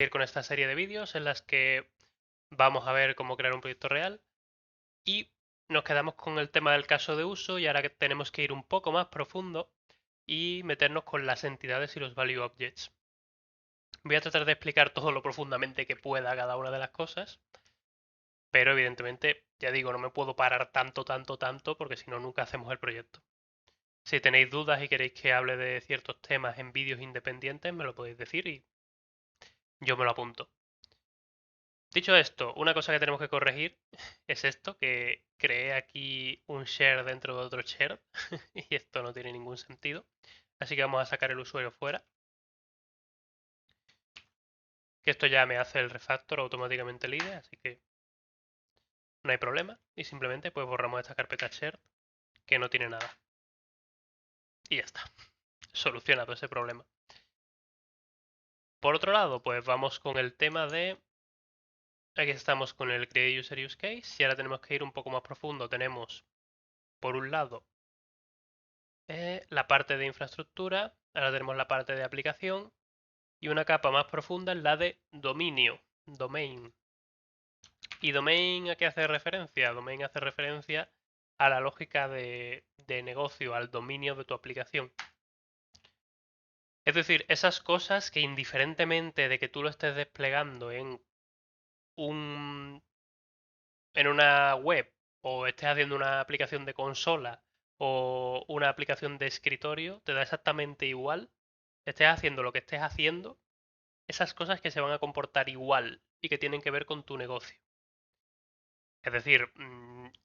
Ir con esta serie de vídeos en las que vamos a ver cómo crear un proyecto real y nos quedamos con el tema del caso de uso y ahora que tenemos que ir un poco más profundo y meternos con las entidades y los value objects. Voy a tratar de explicar todo lo profundamente que pueda cada una de las cosas, pero evidentemente, ya digo, no me puedo parar tanto, porque si no, nunca hacemos el proyecto. Si tenéis dudas y queréis que hable de ciertos temas en vídeos independientes, me lo podéis decir y yo me lo apunto. Dicho esto, una cosa que tenemos que corregir es esto, que creé aquí un share dentro de otro share y esto no tiene ningún sentido. Así que vamos a sacar el usuario fuera. Que esto ya me hace el refactor automáticamente el IDE, así que no hay problema. Y simplemente pues borramos esta carpeta share que no tiene nada. Y ya está. Solucionado ese problema. Por otro lado, pues vamos con el tema de... Aquí estamos con el Create User Use Case y ahora tenemos que ir un poco más profundo. Tenemos, por un lado, la parte de infraestructura, ahora tenemos la parte de aplicación y una capa más profunda es la de dominio, domain. ¿Y domain a qué hace referencia? Domain hace referencia a la lógica de negocio, al dominio de tu aplicación. Es decir, esas cosas que indiferentemente de que tú lo estés desplegando un, en una web o estés haciendo una aplicación de consola o una aplicación de escritorio, te da exactamente igual. Estés haciendo lo que estés haciendo, esas cosas que se van a comportar igual y que tienen que ver con tu negocio. Es decir,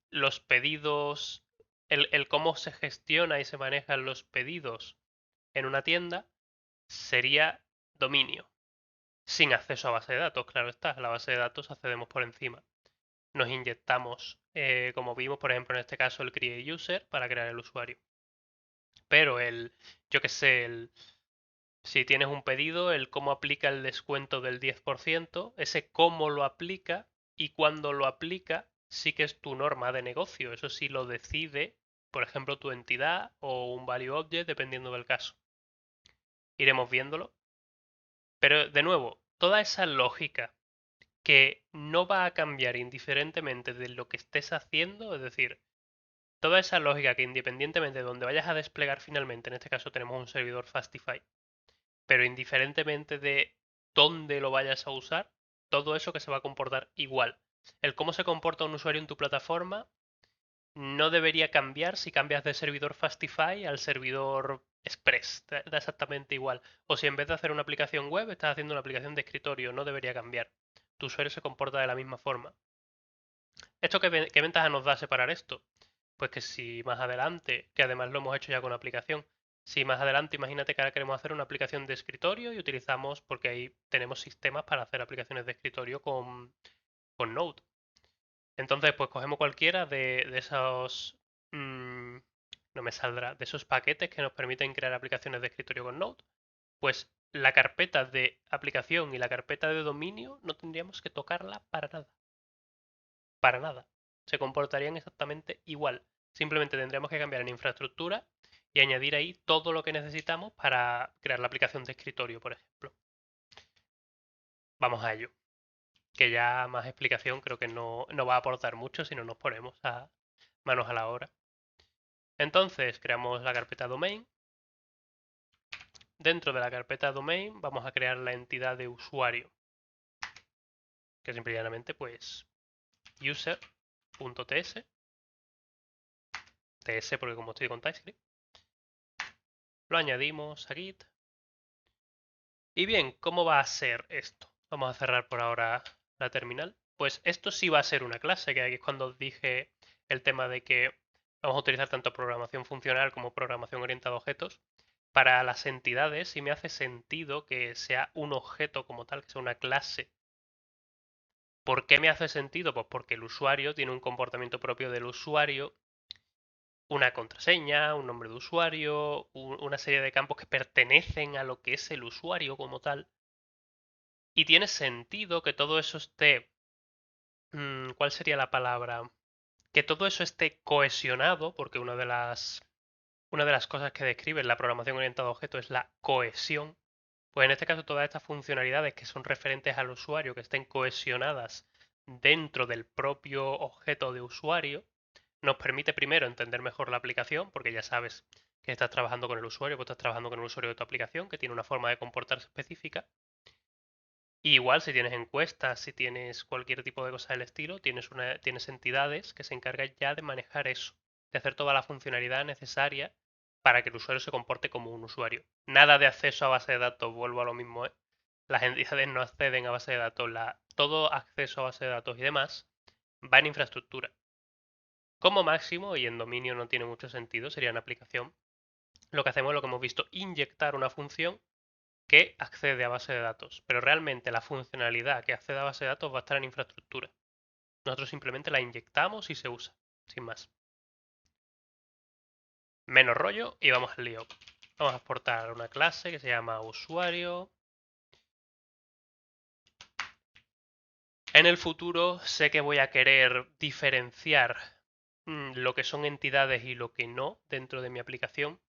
los pedidos, el cómo se gestiona y se manejan los pedidos en una tienda sería dominio, sin acceso a base de datos, claro está, la base de datos accedemos por encima. Nos inyectamos, como vimos, por ejemplo, en este caso, el create user para crear el usuario. Pero yo que sé, si tienes un pedido, el cómo aplica el descuento del 10%, ese cómo lo aplica y cuándo lo aplica, sí que es tu norma de negocio. Eso sí lo decide, por ejemplo, tu entidad o un value object, dependiendo del caso. Iremos viéndolo. Pero de nuevo, toda esa lógica que no va a cambiar indiferentemente de lo que estés haciendo, es decir, toda esa lógica que independientemente de donde vayas a desplegar finalmente, en este caso tenemos un servidor Fastify, pero indiferentemente de dónde lo vayas a usar, todo eso que se va a comportar igual. El cómo se comporta un usuario en tu plataforma no debería cambiar si cambias de servidor Fastify al servidor Express, da exactamente igual. O si en vez de hacer una aplicación web estás haciendo una aplicación de escritorio, no debería cambiar. Tu usuario se comporta de la misma forma. ¿Esto qué ventaja nos da separar esto? Pues que si más adelante, que además lo hemos hecho ya con aplicación, si más adelante imagínate que ahora queremos hacer una aplicación de escritorio y utilizamos, porque ahí tenemos sistemas para hacer aplicaciones de escritorio con Node. Entonces, pues cogemos cualquiera de esos, no me saldrá, de esos paquetes que nos permiten crear aplicaciones de escritorio con Node. Pues la carpeta de aplicación y la carpeta de dominio no tendríamos que tocarla para nada. Para nada. Se comportarían exactamente igual. Simplemente tendríamos que cambiar en infraestructura y añadir ahí todo lo que necesitamos para crear la aplicación de escritorio, por ejemplo. Vamos a ello. Que ya más explicación creo que no va a aportar mucho si no nos ponemos a manos a la obra. Entonces creamos la carpeta domain. Dentro de la carpeta domain vamos a crear la entidad de usuario. Que simplemente pues user.ts. TS porque como estoy con TypeScript. Lo añadimos a Git. Y bien, ¿cómo va a ser esto? Vamos a cerrar por ahora la terminal. Pues esto sí va a ser una clase, que aquí es cuando dije el tema de que vamos a utilizar tanto programación funcional como programación orientada a objetos. Para las entidades sí me hace sentido que sea un objeto como tal, que sea una clase. ¿Por qué me hace sentido? Pues porque el usuario tiene un comportamiento propio del usuario, una contraseña, un nombre de usuario, una serie de campos que pertenecen a lo que es el usuario como tal. Y tiene sentido que todo eso esté... ¿Cuál sería la palabra? Que todo eso esté cohesionado, porque una de las cosas que describe la programación orientada a objetos es la cohesión. Pues en este caso todas estas funcionalidades que son referentes al usuario, que estén cohesionadas dentro del propio objeto de usuario, nos permite primero entender mejor la aplicación, porque ya sabes que estás trabajando con el usuario, pues estás trabajando con el usuario de tu aplicación, que tiene una forma de comportarse específica. Y igual si tienes encuestas, si tienes cualquier tipo de cosa del estilo, tienes entidades que se encargan ya de manejar eso, de hacer toda la funcionalidad necesaria para que el usuario se comporte como un usuario. Nada de acceso a base de datos, vuelvo a lo mismo, ¿eh? Las entidades no acceden a base de datos, todo acceso a base de datos y demás va en infraestructura. Como máximo, y en dominio no tiene mucho sentido, sería en aplicación, lo que hacemos es lo que hemos visto, inyectar una función que accede a base de datos, pero realmente la funcionalidad que accede a base de datos va a estar en infraestructura. Nosotros simplemente la inyectamos y se usa, sin más. Menos rollo y vamos al lío. Vamos a exportar una clase que se llama usuario. En el futuro sé que voy a querer diferenciar lo que son entidades y lo que no dentro de mi aplicación.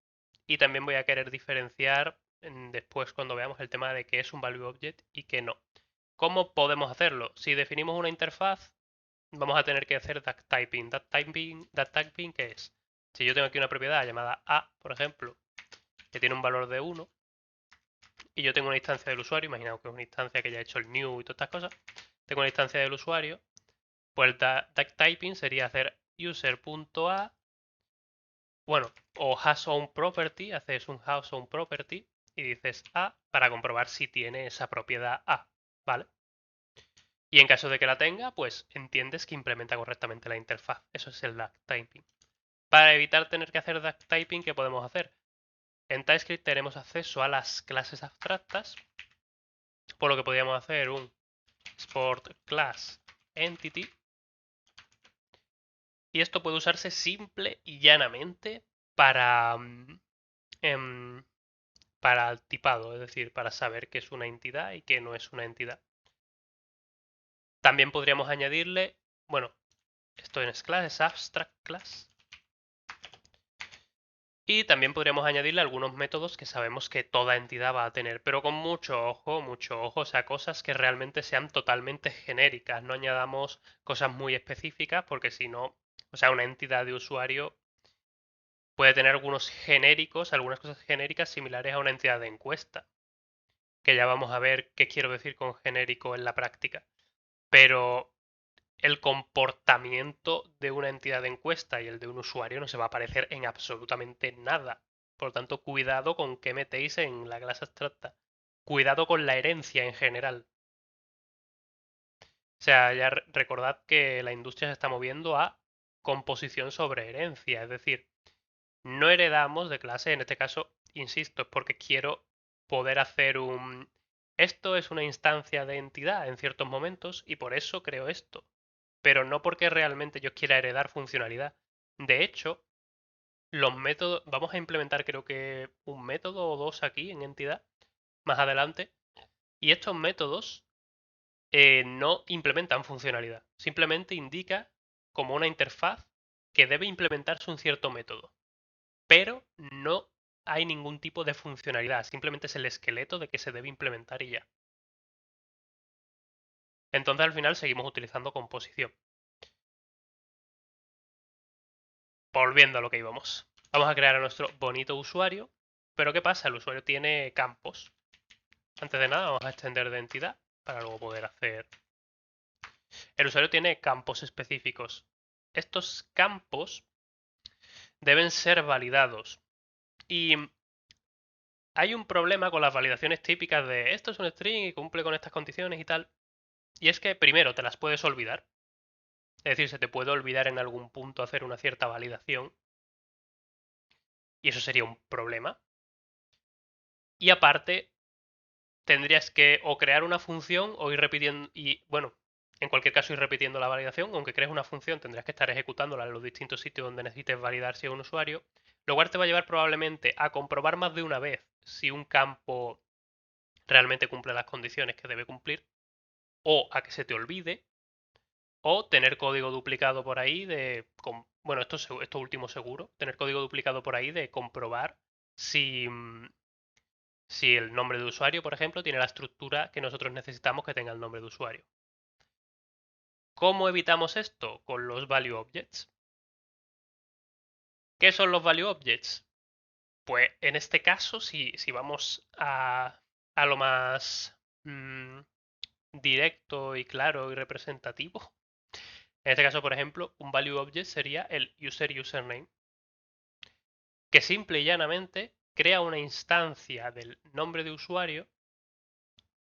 Y también voy a querer diferenciar después cuando veamos el tema de qué es un value object y qué no. ¿Cómo podemos hacerlo? Si definimos una interfaz, vamos a tener que hacer DAG typing. DAG typing, ¿qué es? Si yo tengo aquí una propiedad llamada A, por ejemplo, que tiene un valor de 1, y yo tengo una instancia del usuario, imaginaos que es una instancia que ya he hecho el new y todas estas cosas, tengo una instancia del usuario, pues el DAG typing sería hacer user.a, bueno, o hasOwnProperty, haces un hasOwnProperty y dices A para comprobar si tiene esa propiedad A, ¿vale? Y en caso de que la tenga, pues entiendes que implementa correctamente la interfaz. Eso es el DAG typing. Para evitar tener que hacer DAG typing, ¿qué podemos hacer? En TypeScript tenemos acceso a las clases abstractas, por lo que podríamos hacer un export class entity. Y esto puede usarse simple y llanamente para, para el tipado, es decir, para saber qué es una entidad y qué no es una entidad. También podríamos añadirle, bueno, esto en class es abstract class. Y también podríamos añadirle algunos métodos que sabemos que toda entidad va a tener, pero con mucho ojo, o sea, cosas que realmente sean totalmente genéricas, no añadamos cosas muy específicas, porque si no, o sea, una entidad de usuario puede tener algunos genéricos, algunas cosas genéricas similares a una entidad de encuesta, que ya vamos a ver qué quiero decir con genérico en la práctica. Pero el comportamiento de una entidad de encuesta y el de un usuario no se va a parecer en absolutamente nada. Por lo tanto, cuidado con qué metéis en la clase abstracta. Cuidado con la herencia en general. O sea, ya recordad que la industria se está moviendo a composición sobre herencia. Es decir, no heredamos de clase, en este caso, insisto, es porque quiero poder hacer un... Esto es una instancia de entidad en ciertos momentos y por eso creo esto, pero no porque realmente yo quiera heredar funcionalidad. De hecho, los métodos, vamos a implementar creo que un método o dos aquí en entidad más adelante, y estos métodos no implementan funcionalidad, simplemente indica como una interfaz que debe implementarse un cierto método, pero no hay ningún tipo de funcionalidad, simplemente es el esqueleto de que se debe implementar y ya. Entonces al final seguimos utilizando composición. Volviendo a lo que íbamos. Vamos a crear a nuestro bonito usuario. Pero ¿qué pasa? El usuario tiene campos. Antes de nada, vamos a extender de entidad para luego poder hacer... El usuario tiene campos específicos. Estos campos deben ser validados. Y hay un problema con las validaciones típicas de esto es un string y cumple con estas condiciones y tal. Y es que primero te las puedes olvidar. Es decir, se te puede olvidar en algún punto hacer una cierta validación. Y eso sería un problema. Y aparte, tendrías que o crear una función o ir repitiendo, y bueno, en cualquier caso ir repitiendo la validación, aunque crees una función tendrás que estar ejecutándola en los distintos sitios donde necesites validar si es un usuario, lo cual te va a llevar probablemente a comprobar más de una vez si un campo realmente cumple las condiciones que debe cumplir, o a que se te olvide, o tener código duplicado por ahí de, bueno, esto último seguro, tener código duplicado por ahí de comprobar si, Si el nombre de usuario, por ejemplo, tiene la estructura que nosotros necesitamos que tenga el nombre de usuario. ¿Cómo evitamos esto? Con los value objects. ¿Qué son los value objects? Pues en este caso, si vamos a lo más directo y claro y representativo, en este caso, por ejemplo, un value object sería el user username, que simple y llanamente crea una instancia del nombre de usuario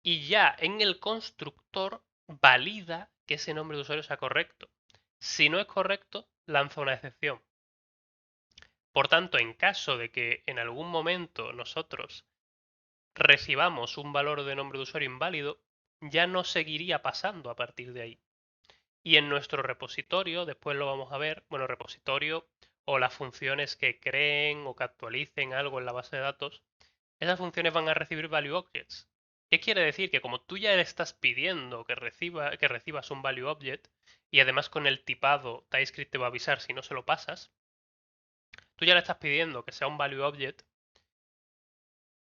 y ya en el constructor valida que ese nombre de usuario sea correcto. Si no es correcto, lanza una excepción. Por tanto, en caso de que en algún momento nosotros recibamos un valor de nombre de usuario inválido, ya no seguiría pasando a partir de ahí. Y en nuestro repositorio, después lo vamos a ver, bueno, repositorio o las funciones que creen o que actualicen algo en la base de datos, esas funciones van a recibir value objects. ¿Qué quiere decir? Que como tú ya le estás pidiendo que recibas un value object, y además con el tipado TypeScript te va a avisar si no se lo pasas, tú ya le estás pidiendo que sea un value object,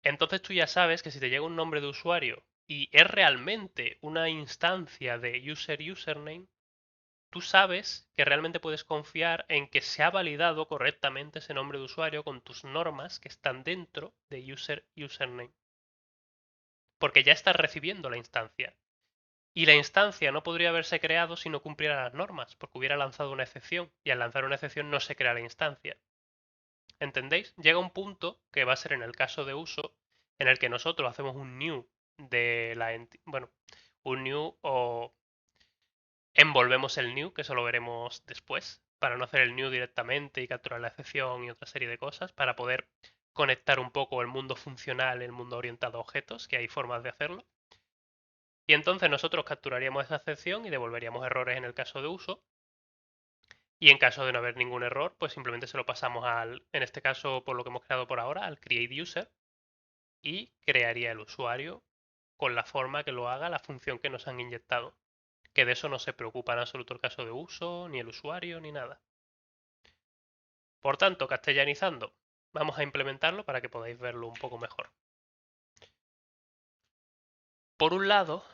entonces tú ya sabes que si te llega un nombre de usuario y es realmente una instancia de user username, tú sabes que realmente puedes confiar en que se ha validado correctamente ese nombre de usuario con tus normas que están dentro de user username. Porque ya estás recibiendo la instancia. Y la instancia no podría haberse creado si no cumpliera las normas, porque hubiera lanzado una excepción. Y al lanzar una excepción no se crea la instancia. ¿Entendéis? Llega un punto, que va a ser en el caso de uso, en el que nosotros hacemos un new de la bueno, un new o envolvemos el new, que eso lo veremos después, para no hacer el new directamente y capturar la excepción y otra serie de cosas, para poder conectar un poco el mundo funcional, el mundo orientado a objetos, que hay formas de hacerlo. Y entonces nosotros capturaríamos esa excepción y devolveríamos errores en el caso de uso. Y en caso de no haber ningún error, pues simplemente se lo pasamos al, en este caso, por lo que hemos creado por ahora, al create user y crearía el usuario con la forma que lo haga la función que nos han inyectado. Que de eso no se preocupa en absoluto el caso de uso, ni el usuario, ni nada. Por tanto, castellanizando, vamos a implementarlo para que podáis verlo un poco mejor. Por un lado,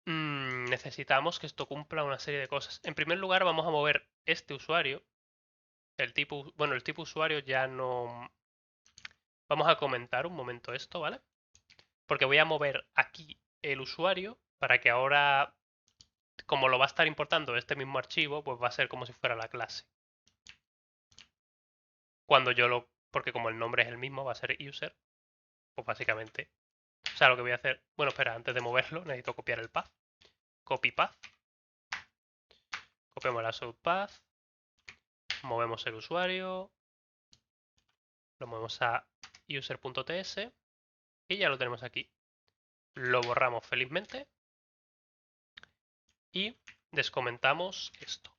necesitamos que esto cumpla una serie de cosas. En primer lugar, vamos a mover este usuario. El tipo usuario ya no... Vamos a comentar un momento esto, ¿vale? Porque voy a mover aquí el usuario para que ahora, como lo va a estar importando este mismo archivo, pues va a ser como si fuera la clase. Cuando yo lo... Porque como el nombre es el mismo, va a ser user, pues básicamente... O sea, lo que voy a hacer... Bueno, espera, antes de moverlo necesito copiar el path. Copy path. Copiamos la south path. Movemos el usuario. Lo movemos a user.ts. Y ya lo tenemos aquí. Lo borramos felizmente. Y descomentamos esto.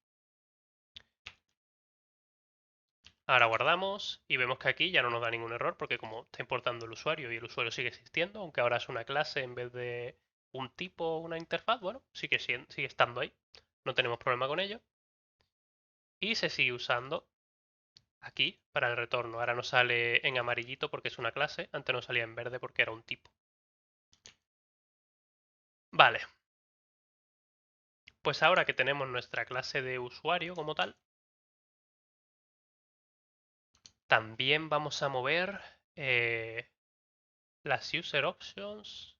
Ahora guardamos y vemos que aquí ya no nos da ningún error porque como está importando el usuario y el usuario sigue existiendo, aunque ahora es una clase en vez de un tipo o una interfaz, bueno, sigue estando ahí. No tenemos problema con ello. Y se sigue usando aquí para el retorno. Ahora nos sale en amarillito porque es una clase, antes nos salía en verde porque era un tipo. Vale. Pues ahora que tenemos nuestra clase de usuario como tal, también vamos a mover las user options.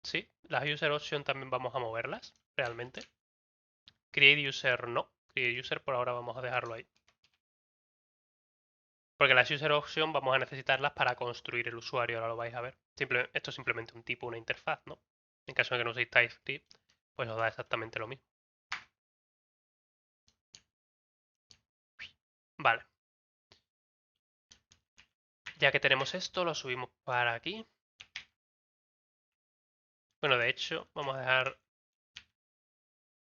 Sí, las user options también vamos a moverlas, realmente. Create user no. Create user por ahora vamos a dejarlo ahí. Porque las user options vamos a necesitarlas para construir el usuario, ahora lo vais a ver. Esto es simplemente un tipo, una interfaz, ¿no? En caso de que no uséis TypeScript, pues os da exactamente lo mismo. Vale. Ya que tenemos esto, lo subimos para aquí. Bueno, de hecho, vamos a dejar...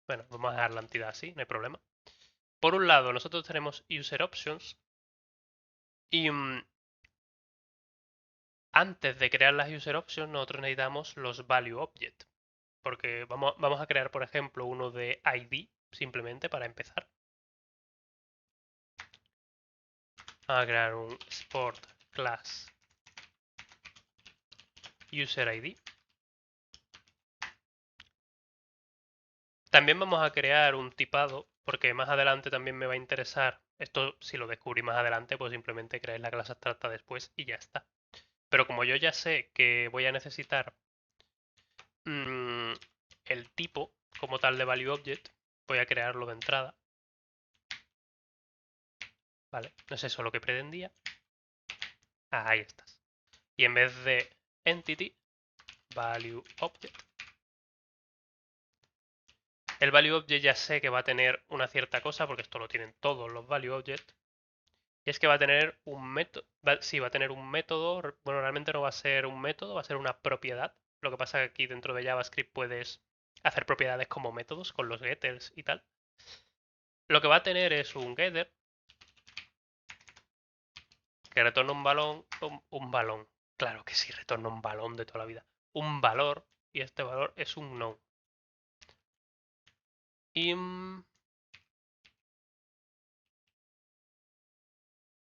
Bueno, vamos a dejar la entidad así, no hay problema. Por un lado, nosotros tenemos user options y antes de crear las user options, nosotros necesitamos los value object. Porque vamos a crear, por ejemplo, uno de ID, simplemente para empezar. Vamos a crear un Sport Class User ID. También vamos a crear un tipado, porque más adelante también me va a interesar. Esto, si lo descubrí más adelante, pues simplemente creáis la clase abstracta después y ya está. Pero como yo ya sé que voy a necesitar el tipo como tal de value object, voy a crearlo de entrada. Vale, no es eso lo que pretendía. Ah, ahí estás. Y en vez de entity, value object. El value object ya sé que va a tener una cierta cosa, porque esto lo tienen todos los value object. Y es que va a tener un método. Sí, va a tener un método. Bueno, realmente no va a ser un método, va a ser una propiedad. Lo que pasa es que aquí dentro de JavaScript puedes hacer propiedades como métodos con los getters y tal. Lo que va a tener es un getter que retorna un balón. Un balón. Claro que sí, retorna un balón de toda la vida. Un valor. Y este valor es un no. Y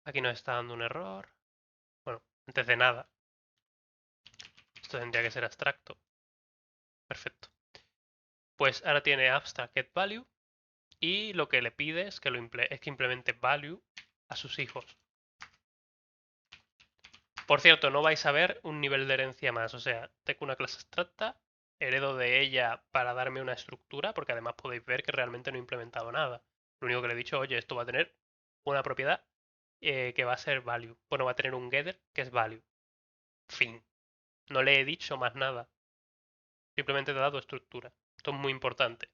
aquí nos está dando un error. Bueno, antes de nada. Esto tendría que ser abstracto. Perfecto. Pues ahora tiene abstract get value. Y lo que le pide es que, es que implemente value a sus hijos. Por cierto, no vais a ver un nivel de herencia más. O sea, tengo una clase abstracta, heredo de ella para darme una estructura, porque además podéis ver que realmente no he implementado nada. Lo único que le he dicho, oye, esto va a tener una propiedad que va a ser value. Bueno, va a tener un getter que es value. Fin. No le he dicho más nada. Simplemente te he dado estructura. Esto es muy importante.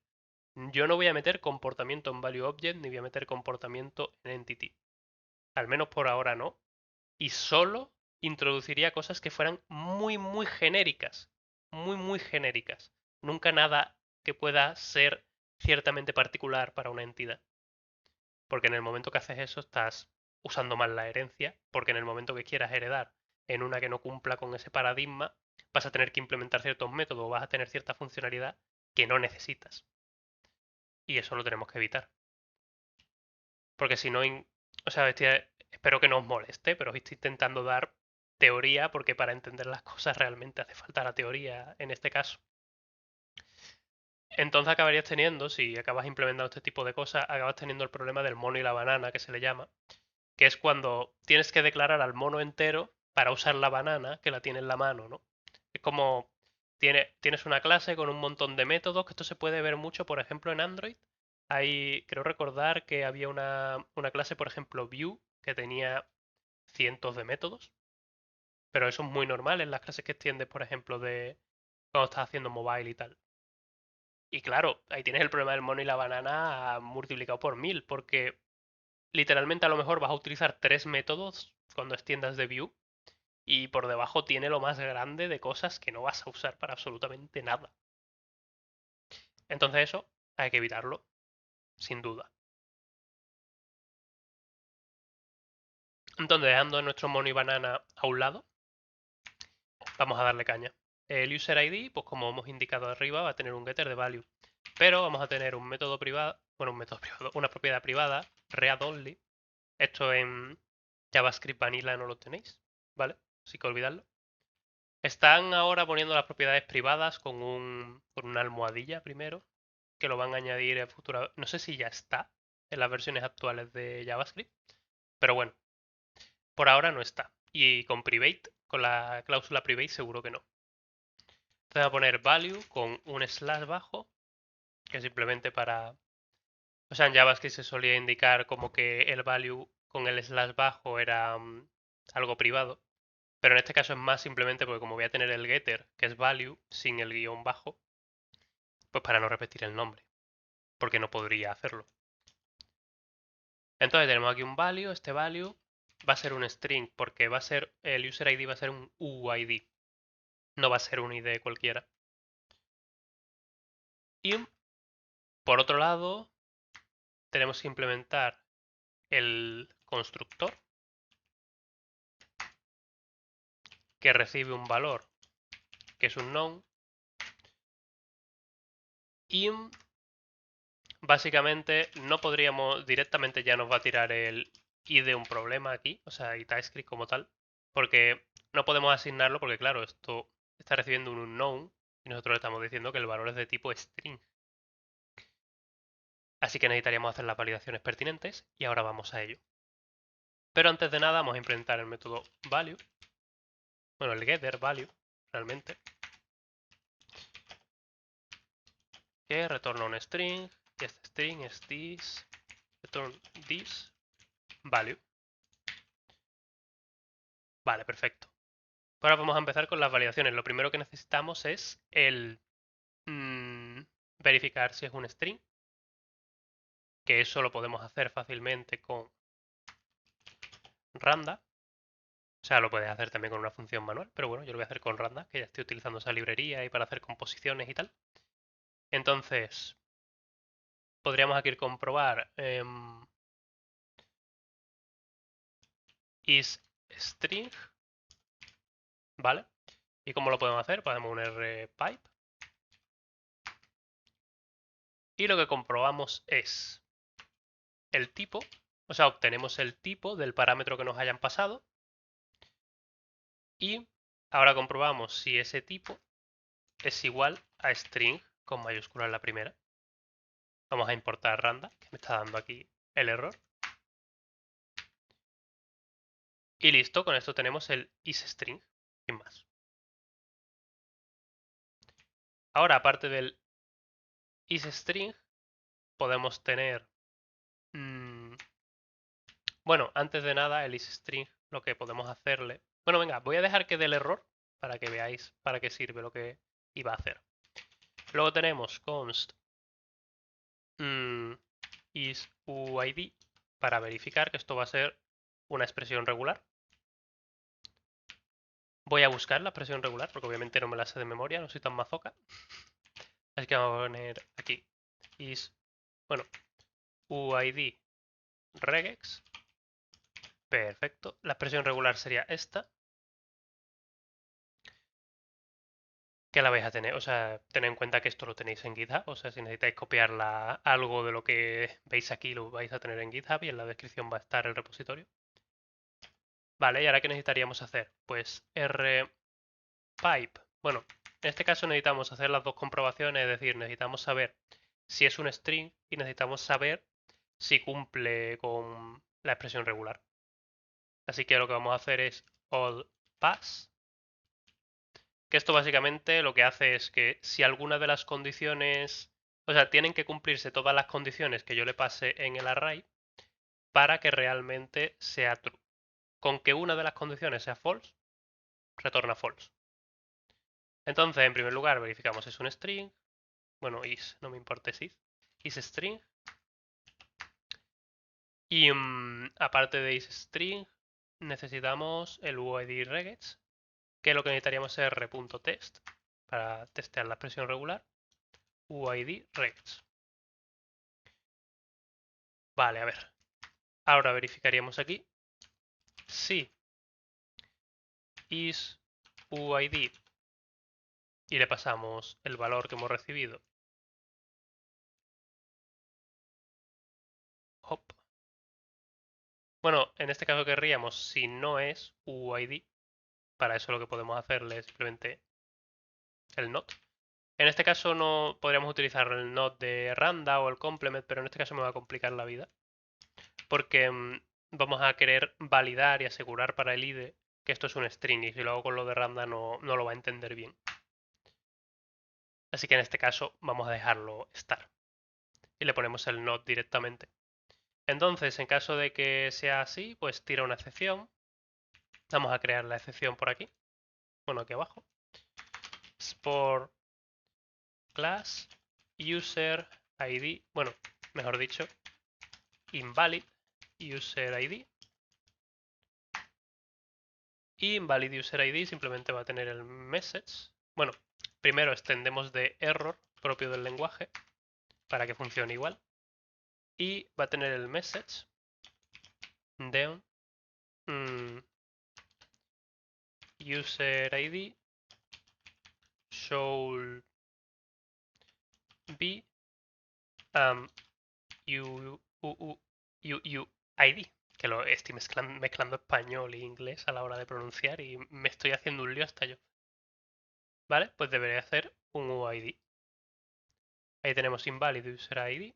Yo no voy a meter comportamiento en value object ni voy a meter comportamiento en entity. Al menos por ahora no. Y solo introduciría cosas que fueran muy genéricas. Muy genéricas. Nunca nada que pueda ser ciertamente particular para una entidad. Porque en el momento que haces eso estás usando mal la herencia, porque en el momento que quieras heredar en una que no cumpla con ese paradigma, vas a tener que implementar ciertos métodos o vas a tener cierta funcionalidad que no necesitas. Y eso lo tenemos que evitar. Porque si no, o sea, espero que no os moleste, pero os estoy intentando dar teoría, porque para entender las cosas realmente hace falta la teoría en este caso. Entonces acabarías teniendo, si acabas implementando este tipo de cosas, acabas teniendo el problema del mono y la banana, que se le llama, que es cuando tienes que declarar al mono entero para usar la banana que la tiene en la mano, ¿no? Es como tienes una clase con un montón de métodos, que esto se puede ver mucho, por ejemplo, en Android. Creo recordar que había una clase, por ejemplo, Vue, que tenía cientos de métodos, pero eso es muy normal en las clases que extiendes, por ejemplo, de cuando estás haciendo mobile y tal. Y claro, ahí tienes el problema del mono y la banana multiplicado por 1000, porque literalmente a lo mejor vas a utilizar 3 métodos cuando extiendas de Vue y por debajo tiene lo más grande de cosas que no vas a usar para absolutamente nada. Entonces eso hay que evitarlo, sin duda. Entonces, dejando nuestro mono y banana a un lado, vamos a darle caña. El user ID, pues como hemos indicado arriba, va a tener un getter de value. Pero vamos a tener un método privado, bueno, un método privado, una propiedad privada, read only. Esto en JavaScript Vanilla no lo tenéis, ¿vale? Así que olvidadlo. Están ahora poniendo las propiedades privadas con una almohadilla primero, que lo van a añadir en futuro. No sé si ya está en las versiones actuales de JavaScript, pero bueno, por ahora no está. Y con private, con la cláusula private, seguro que no. Entonces voy a poner value con un slash bajo, que simplemente para... O sea, en JavaScript se solía indicar como que el value con el slash bajo era algo privado. Pero en este caso es más simplemente porque como voy a tener el getter, que es value, sin el guión bajo, pues para no repetir el nombre, porque no podría hacerlo. Entonces tenemos aquí un value, este value va a ser un string, porque va a ser, el user ID va a ser un UID, no va a ser un ID cualquiera. Y por otro lado, tenemos que implementar el constructor, que recibe un valor, que es un noun, y básicamente no podríamos, directamente ya nos va a tirar el y de un problema aquí, o sea, y TypeScript como tal, porque no podemos asignarlo porque, claro, esto está recibiendo un unknown y nosotros le estamos diciendo que el valor es de tipo string. Así que necesitaríamos hacer las validaciones pertinentes y ahora vamos a ello. Pero antes de nada vamos a implementar el método value, bueno, el getter value, realmente, que retorna un string, y este string es this, return this value. Vale, perfecto. Ahora vamos a empezar con las validaciones. Lo primero que necesitamos es el verificar si es un string, que eso lo podemos hacer fácilmente con randa. O sea, lo puedes hacer también con una función manual, pero bueno, yo lo voy a hacer con randa, que ya estoy utilizando esa librería y para hacer composiciones y tal. Entonces, podríamos aquí comprobar is string, ¿vale? ¿Y cómo lo podemos hacer? Podemos un rpipe. Y lo que comprobamos es el tipo, o sea, obtenemos el tipo del parámetro que nos hayan pasado. Y ahora comprobamos si ese tipo es igual a string con mayúscula en la primera. Vamos a importar randa, que me está dando aquí el error. Y listo, con esto tenemos el isString, sin más. Ahora, aparte del isString, podemos tener... bueno, antes de nada, el isString, lo que podemos hacerle... Bueno, venga, voy a dejar que dé el error para que veáis para qué sirve lo que iba a hacer. Luego tenemos const isUID para verificar que esto va a ser una expresión regular. Voy a buscar la expresión regular porque obviamente no me la sé de memoria, no soy tan mazoca. Así que vamos a poner aquí bueno, UID regex. Perfecto. La expresión regular sería esta. Que la vais a tener, o sea, tened en cuenta que esto lo tenéis en GitHub, o sea, si necesitáis copiarla algo de lo que veis aquí lo vais a tener en GitHub y en la descripción va a estar el repositorio. Vale, ¿y ahora qué necesitaríamos hacer? Pues rpipe. Bueno, en este caso necesitamos hacer las dos comprobaciones, es decir, necesitamos saber si es un string y necesitamos saber si cumple con la expresión regular. Así que lo que vamos a hacer es all pass, que esto básicamente lo que hace es que si alguna de las condiciones, o sea, tienen que cumplirse todas las condiciones que yo le pase en el array para que realmente sea true. Con que una de las condiciones sea false, retorna false. Entonces, en primer lugar, verificamos si es un string. Bueno, is, no me importa si is string. Y aparte de isString, necesitamos el UID regex, que lo que necesitaríamos es r.test para testear la expresión regular. UID regex. Vale, a ver. Ahora verificaríamos aquí si is UID y le pasamos el valor que hemos recibido. Hop. Bueno, en este caso querríamos si no es UID. Para eso lo que podemos hacerle es simplemente el not. En este caso no podríamos utilizar el not de randa o el complement, pero en este caso me va a complicar la vida. Porque vamos a querer validar y asegurar para el IDE que esto es un string y si lo hago con lo de randa no lo va a entender bien. Así que en este caso vamos a dejarlo estar. Y le ponemos el not directamente. Entonces, en caso de que sea así, pues tira una excepción. Vamos a crear la excepción por aquí. Bueno, aquí abajo. Sport class user ID. Bueno, mejor dicho, invalid user ID. Y invalid user ID simplemente va a tener el message. Bueno, primero extendemos de error propio del lenguaje para que funcione igual. Y va a tener el message de user ID should be UUID. que lo estoy mezclando español e inglés a la hora de pronunciar y me estoy haciendo un lío hasta yo. ¿Vale? Pues debería hacer un UID. Ahí tenemos invalid user ID.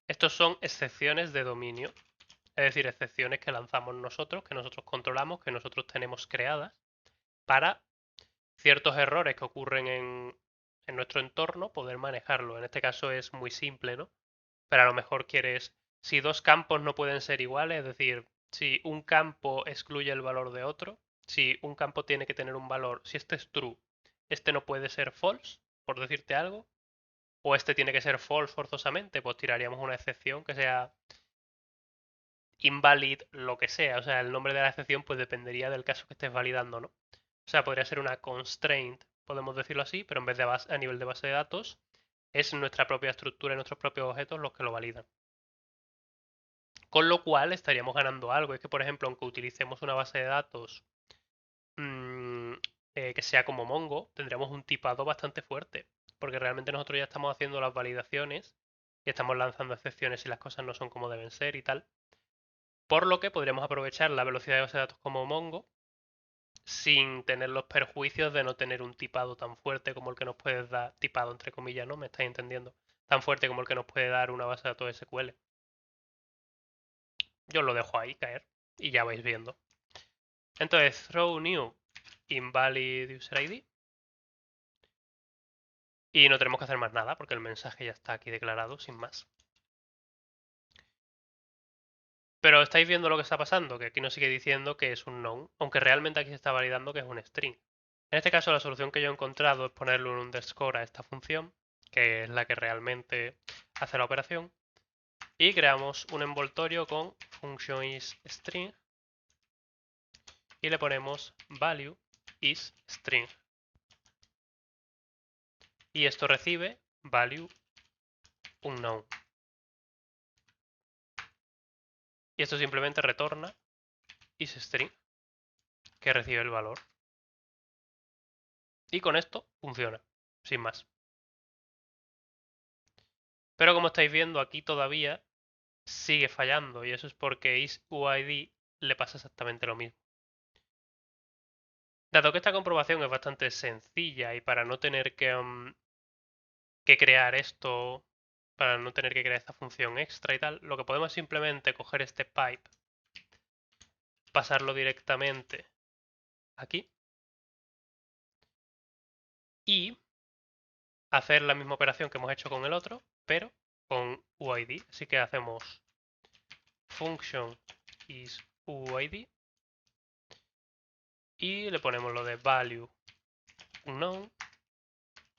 Estos son excepciones de dominio, es decir, excepciones que lanzamos nosotros, que nosotros controlamos, que nosotros tenemos creadas para ciertos errores que ocurren en nuestro entorno, poder manejarlo. En este caso es muy simple, ¿no? Pero a lo mejor quieres, si dos campos no pueden ser iguales, es decir, si un campo excluye el valor de otro, si un campo tiene que tener un valor, si este es true, este no puede ser false, por decirte algo, o este tiene que ser false forzosamente, pues tiraríamos una excepción que sea invalid lo que sea. O sea, el nombre de la excepción pues dependería del caso que estés validando, ¿no? O sea, podría ser una constraint, podemos decirlo así, pero en vez de a nivel de base de datos, es nuestra propia estructura y nuestros propios objetos los que lo validan. Con lo cual estaríamos ganando algo. Es que, por ejemplo, aunque utilicemos una base de datos que sea como Mongo, tendríamos un tipado bastante fuerte. Porque realmente nosotros ya estamos haciendo las validaciones y estamos lanzando excepciones si las cosas no son como deben ser y tal. Por lo que podríamos aprovechar la velocidad de base de datos como Mongo sin tener los perjuicios de no tener un tipado tan fuerte como el que nos puede dar, tipado entre comillas, ¿no? ¿Me estáis entendiendo? Tan fuerte como el que nos puede dar una base de datos SQL. Yo lo dejo ahí caer y ya vais viendo. Entonces, throw new invalid user ID. Y no tenemos que hacer más nada porque el mensaje ya está aquí declarado sin más. Pero estáis viendo lo que está pasando, que aquí nos sigue diciendo que es un known, aunque realmente aquí se está validando que es un string. En este caso la solución que yo he encontrado es ponerle un underscore a esta función, que es la que realmente hace la operación, y creamos un envoltorio con function is string y le ponemos value is string. Y esto recibe value unknown. Y esto simplemente retorna isString, que recibe el valor. Y con esto funciona, sin más. Pero como estáis viendo, aquí todavía sigue fallando y eso es porque isUID le pasa exactamente lo mismo. Dado que esta comprobación es bastante sencilla y para no tener que crear esto, para no tener que crear esta función extra y tal, lo que podemos es simplemente coger este pipe, pasarlo directamente aquí y hacer la misma operación que hemos hecho con el otro, pero con UID. Así que hacemos function is UID y le ponemos lo de value unknown,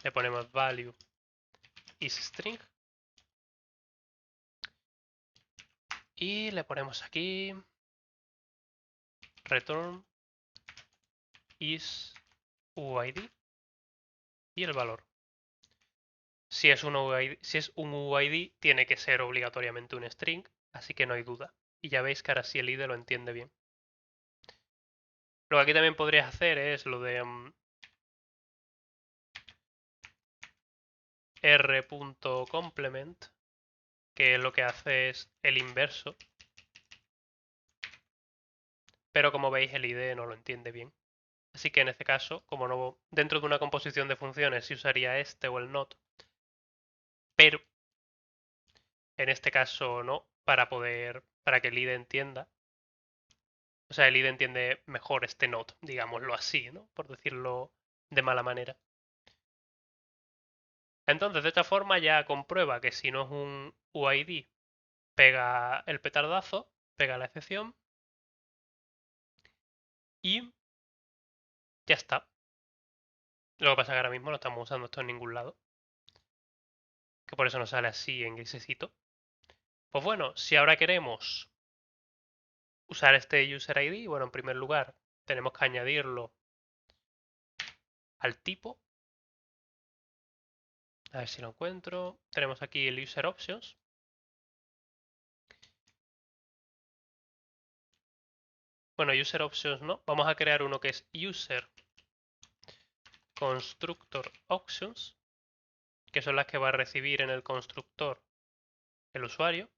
le ponemos value is string y le ponemos aquí return is UID y el valor. Si es un UID, tiene que ser obligatoriamente un string, así que no hay duda. Y ya veis que ahora sí el IDE lo entiende bien. Lo que aquí también podrías hacer es lo de r.complement, que lo que hace es el inverso. Pero como veis el IDE no lo entiende bien. Así que en este caso, como no dentro de una composición de funciones se usaría este o el not, pero en este caso no, para que el IDE entienda. O sea, el IDE entiende mejor este not, digámoslo así, ¿no? Por decirlo de mala manera. Entonces, de esta forma ya comprueba que si no es un UID, pega el petardazo, pega la excepción y ya está. Lo que pasa es que ahora mismo no estamos usando esto en ningún lado, que por eso nos sale así en grisecito. Pues bueno, si ahora queremos usar este user ID, bueno, en primer lugar tenemos que añadirlo al tipo. A ver si lo encuentro. Tenemos aquí el user options. Bueno, user options no. Vamos a crear uno que es user constructor options, que son las que va a recibir en el constructor el usuario.